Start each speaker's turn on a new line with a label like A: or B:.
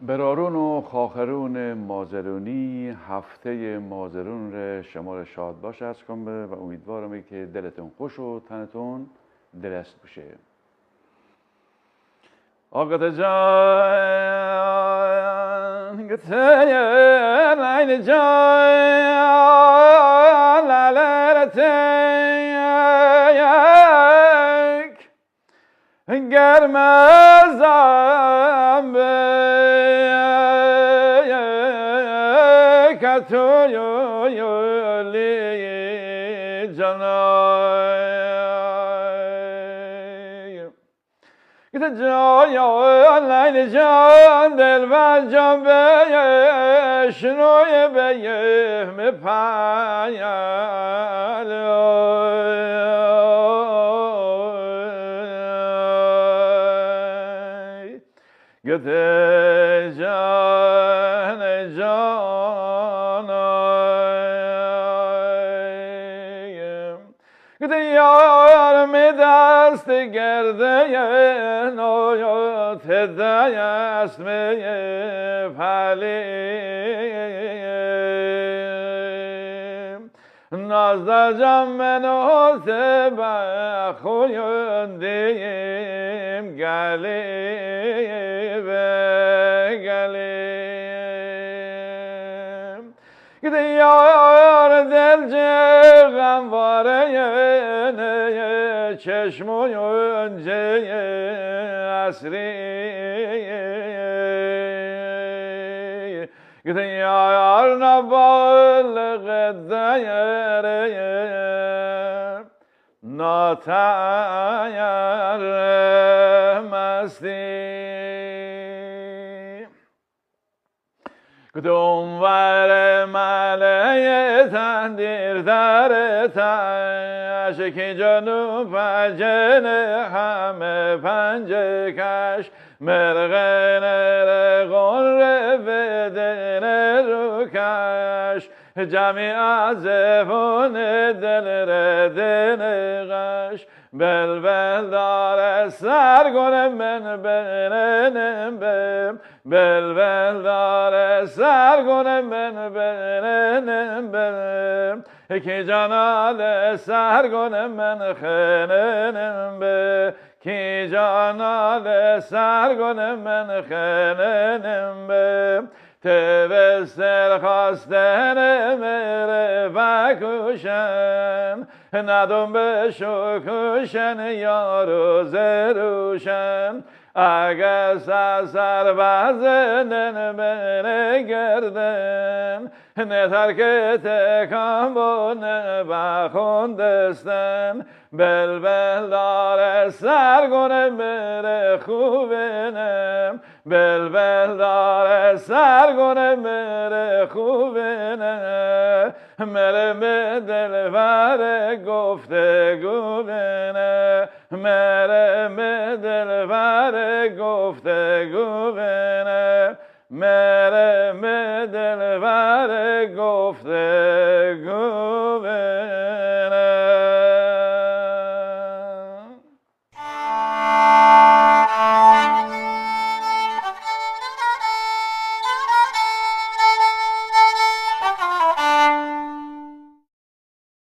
A: برارون و خاخرون مازرونی هفته مازرون را شما شاد باش از کنم و امیدوارم که دلتون خوش و تنتون دلست باشه. آقت جان گته لین جان لالرتک گرمزم تویولی جانای گده جای لین جان دل و جان بشنوی بیم پیال گده جان گده یار می دست گرده نویت دست می پلیم نازده جان منو سبا خویندیم گلی به گلیم گده یار دل غمواره چشم و یونجه اصری گده یار نبالغ دایره ناتایر مستی کدوم ور مله تندیر در تاش که جنوب پنجن همه پنجه کش مرغن رقون رفدن رو کش جمعی عزفون دل ردن غش بلبل داره سرگونه من بینم بیم بلبل داره سرگونه من بینم بیم کی جانال سرگونه من خننم بیم کی جانال سرگونه من خننم بیم تبستر خواستن میره بکوشن ندم به شکوشن یارو زروشن اگه سر بزنن بره گردن نترک تکان بونه بخوندستن بلبل داره سرگونه بره خوبنم بلبل داره سرگونه بره خوبنم مره به دلبر گفتگو بنه مره به دلبر گفتگو بنه